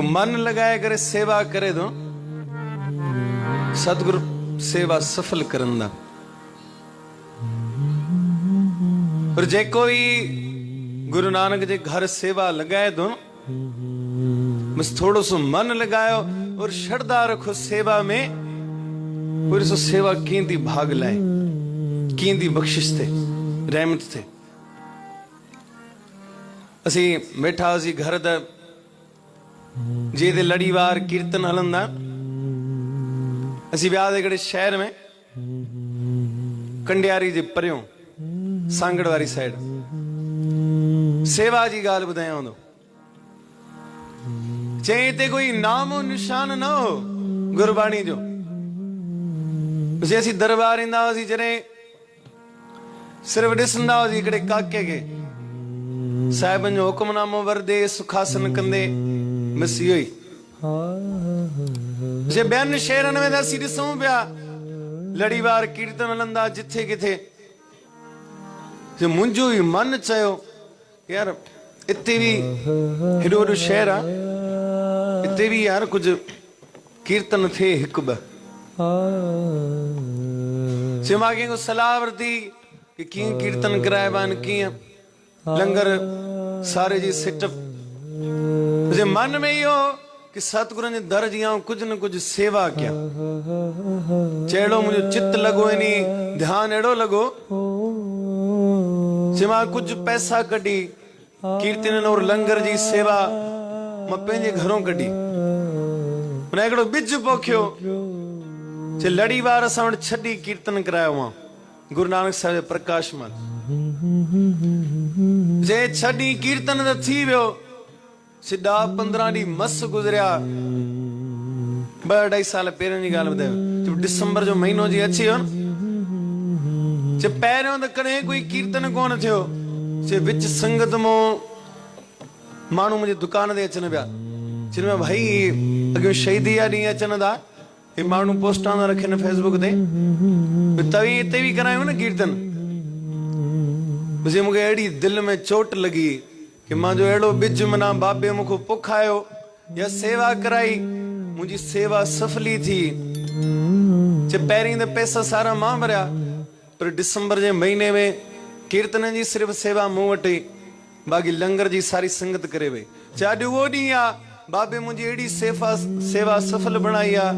मन लगाए करे सेवा करे दो सतगुरु सेवा सफल करन दा। पर जे कोई गुरु नानक जे घर सेवा लगाए दो बस थोड़ो सो मन लगायो और श्रद्धा रखो सेवा में, पूरी सो सेवा कींदी भाग लाए, कींदी बख्शिश थे, रहमत थे। असी बैठा असी घर दा जे दे लड़ीवार कीर्तन हलंदा, असी ब्याह दे कड़े शहर में कंडियारी जे परियों सांगड़ वाली साइड सेवा जी गाल बुधाया होंदो। चाहे ते कोई नामो निशान ना हो गुरबाणी जो, असी दरबार इंदा असी जरे सिर्फ दिसंदा असी कड़े काके के साहिबन जो हुक्मनामो वरदे सुखासन कंदे मसी हुई। जे बेन शहरन में असी दिसूं पिया लड़ीवार कीर्तन हलंदा जिथे किथे, जे मुंहिंजो ही मन चयो यार इते भी हेॾो वॾो शहर आ, इते भी यार कुछ कीर्तन थे हिकु ॿ। जे मां कंहिंखो सलाह वरिती कि कीअं कीर्तन कराइबा आहिनि, कीअं लंगर सारे जी सेटअप, जे मन में इहो कि सतगुरनि जे दर जी आऊं कुछ न कुछ सेवा कयां। चेड़ो मुंहिंजो चित लॻो इनी ध्यान अहिड़ो लॻो जे मां कुछ पैसा कढी कीर्तन और लंगर जी सेवा मां पंहिंजे घरों कढी। हुन हिकिड़ो बिज पोखियो जे लड़ीवार असां वटि छॾी कीर्तन करायो मां गुरु नानक साहिब जे प्रकाश मां। जे छॾी कीर्तन त थी वियो, से 10-15 ॾींहं मस गुज़रिया। 2-2.5 साल पहिरियों जी ॻाल्हि ॿुधायो, दिसंबर जो महीनो जी अची वियो न, जे पहिरियों त कॾहिं कोई कीर्तन कोन थियो। जे विच संगत मो माण्हू मुंहिंजी दुकान ते अचनि पिया, चवनि पिया भाई अॻियो शहीदी जा ॾींहं अचनि था, हे माण्हू पोस्टां था रखनि फेसबुक ते, तव्हीं हिते बि करायूं न कीर्तन। जे मूंखे अहिड़ी दिलि में चोट लॻी कि मां जो अहिड़ो बिज मना बाबे मूंखे पोखायो या सेवा कराई, मुंहिंजी सेवा सफली थी। जे पहिरीं त पैसा सारा मां भरिया, पर दिसंबर जे महीने में कीर्तन जी सिर्फ़ सेवा मूं वटि, बाक़ी लंगर जी सारी संगत करे वई। अॼु उहो ॾींहुं आहे बाबे मुंहिंजी अहिड़ी सेवा सफल बणाई आहे।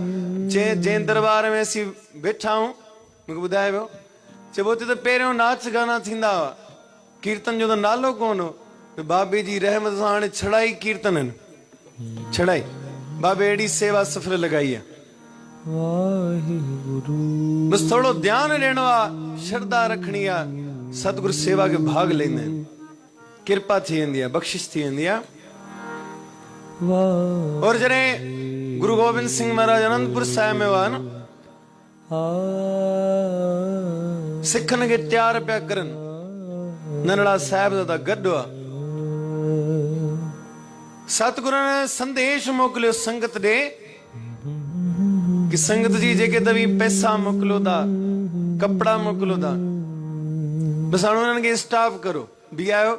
जंहिं दरबार में असीं वेठा आहियूं मूंखे ॿुधाए वियो, चइबो हुते त पहिरियों नाच गाना थींदा हुआ, कीर्तन जो त नालो कोन हो। बाबे जी रहमत सां हाणे छड़ाई कीर्तन आहिनि, छड़ाई बाबे अहिड़ी सेवा सफल लॻाई आहे। बस थोड़ो ध्यान ॾियणो आहे, श्रद्धा रखणी आहे, सतगुरु सेवा के भाग लेंदे आहिनि, कृपा थी वेंदी आहे, बख़्शिश थी वेंदी आहे। और जॾहिं गुरु गोबिंद सिंह महाराज अनंदपुर साहिब में हुआ न, सिखनि खे तैयार पिया करनि, नंढड़ा साहिबज़ादा गॾु हुआ। सतगुरु ने संदेश मोकिलियो संगत ॾे कि संगत जी जेके तव्हीं पैसा मोकिलियो था, कपिड़ा मोकिलियो था, बसि हाणे उन्हनि खे स्टॉप करो, बीहायो।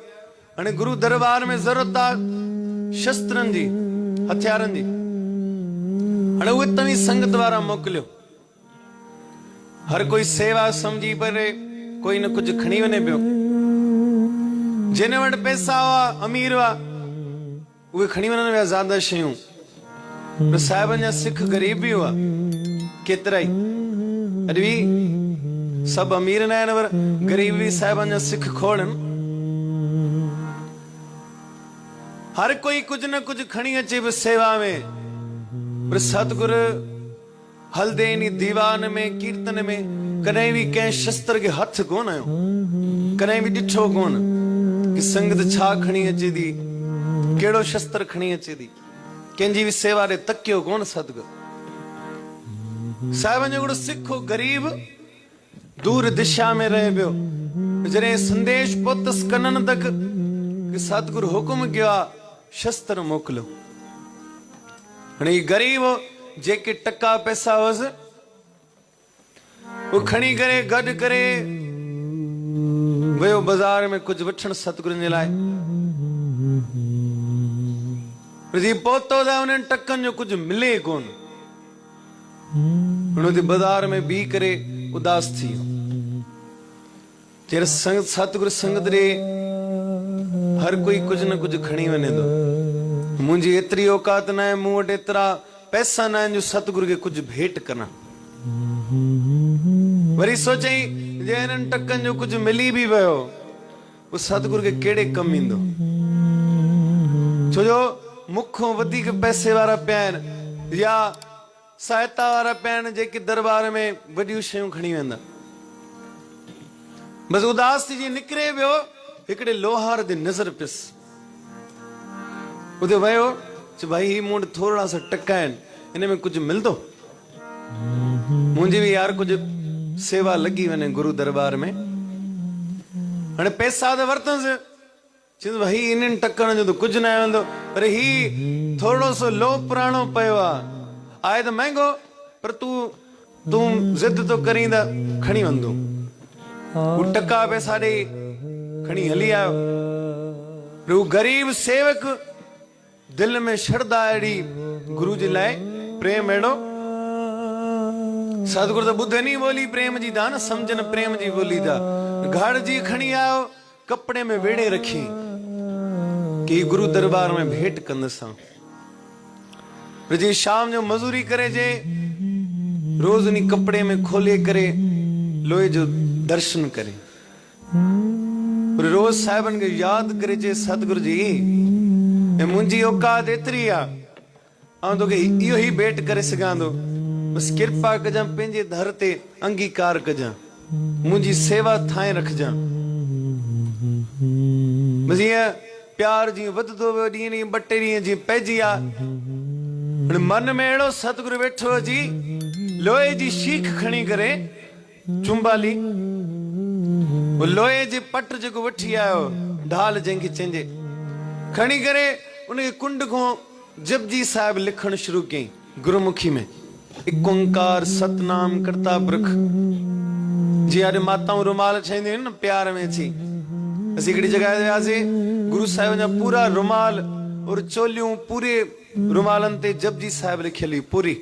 हाणे गुरु दरबार में ज़रूरत आहे शस्त्रनि जी, हथियारनि जी, हाणे उहे तव्हीं संगत वारा मोकिलियो। हर कोई सेवा समझी परे कोई न कुछ खणी वञे पियो। जिन वटि पैसा हुआ, अमीर हुआ, उहे खणी वञनि पिया ज़्यादा शयूं। पर साहिबनि जा सिख ग़रीब बि हुआ केतिरा ई। अॼु बि सभु अमीर न आहिनि, पर ग़रीब बि साहिबनि जा सिख खोड़नि। हर कोई कुछ न कुछ खणी अचे पियो सेवा में, पर सतगुरु हलदे इन दीवान में कीर्तन में कॾहिं बि कंहिं शस्त्र के हथ कोन आयो, कॾहिं बि ॾिठो कोन कि संगत छा खणी अचे थी, कहिड़ो शस्त्र खणी अचे थी। कंहिंजी बि सेवा ॾे तकियो कोन सतगुरु। साहिबनि जो हिकिड़ो सिख हो ग़रीब, दूर दिशा में रहे पियो। जॾहिं संदेश पहुतसि कननि तक कि सतगुरु हुकुम कयो आहे शस्त्र मोकिलियो। हाणे ग़रीब जेके टका पैसा हुअसि वो खणी करे गॾु करे वियो बाज़ार में कुछ वठण सतगुरु जे लाइ। पर जी पहुतो था उन्हें टक्कन जो कुछ मिले कोन उन्होंने बाजार में भी करे उदास थी तेरे संगत सतगुरु संगत रे हर कोई कुछ न कुछ खणी वने दो मुझी एतरी औकात ना है मुंह वटि एतरा पैसा ना है जो सतगुरु के कुछ भेंट करना वरी सोचई जे इन्हनि टकनि जो कुछ मिली भी वियो वो सतगुरु के केड़े कम ईंदो छो जो मुखों वधीक पैसे वारा पिया आहिनि या सहायता वारा पिया आहिनि जेके दरबार में वॾियूं शयूं खणी वेंदा बस उदास थी जी निकिरे वियो हिकिड़े लोहार ते नज़र पियस उते वियो चयो भाई ही मूं वटि थोरा सा टका आहिनि इन में कुछ मिलंदो मुंहिंजी भी यार कुछ सेवा लगी वने गुरु दरबार में हाणे पैसा तो वरतंसि चवंदो भाई इन्हनि टकनि जो तो कुछ न वेंदो पर ही थोड़ो सो लो पुराणो पियो आहे तो महांगो पर तूं जिद तो करीं त खणी वंदो वो टका पैसा ॾेई खणी हली आयो वो गरीब सेवक दिल में श्रद्धा अहिड़ी गुरु जे लाइ प्रेम अहिड़ो सतगुरु तो ॿुधनि ई ॿोली प्रेम जी दा न सम्झनि प्रेम जी ॿोली दा घड़ जी खणी आयो कपड़े में वेड़े रखी कि गुरु दरबार में भेंट कंदसां जी शाम जो मजूरी करे जे रोज उन्हीं कपड़े में खोले करे लोहे जो दर्शन करे रोज साहिबन के याद करे जे सतगुरु जी मुंहिंजी औकात एतिरी आ तो के इहो ही भेंट करे सघां थो बस कृपा कजां पंहिंजे दर ते अंगीकार कजां मुंहिंजी सेवा ठाहे रखजां बस ईअं प्यार जीअं वधंदो वियो ॾींहं ॾींहं ॿ टे ॾींहं जीअं पइजी आ मन में अहिड़ो सतगुरु वेठो अची लोहे जी शीख खणी करे चुंबाली लोहे जे पट जेको वठी आयो ढाल जंहिंखे चइजे खणी करे उनखे कुंड खां जपजी साहिब लिखण शुरू कयईं गुरुमुखी में एक ओंकार सतनाम करता पुरख जी अॼु माताऊं रुमाल ठाहींदियूं आहिनि न प्यार में अची असीं हिकिड़ी जॻह ते वियासीं गुरु साहिब जा पूरा रुमाल और चोलियूं पूरे रुमालनि ते जपजी साहिब लिखियल हुई पूरी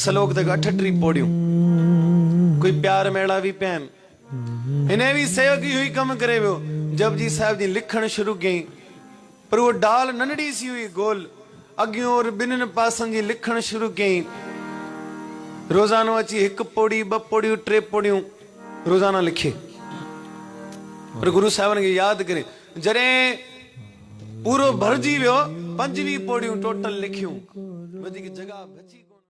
सलोक तक 38 पौड़ियूं कोई प्यार में अहिड़ा बि पिया आहिनि हिन बि सेवक इहो ई कमु करे वियो जपजी साहिब जी लिखण शुरू कयईं पर उहो डाल नंढड़ी सी हुई गोल अॻियों और ॿिन्हिनि पासनि जी लिखण शुरू कयईं रोज़ानो अची 1 पौड़ी 2 पौड़ियूं 3 पौड़ियूं रोज़ाना लिखे पर गुरु साहिबनि खे यादि करे जॾहिं पूरो भरिजी वियो 5 पौड़ियूं टोटल लिखियूं वधीक जॻह बची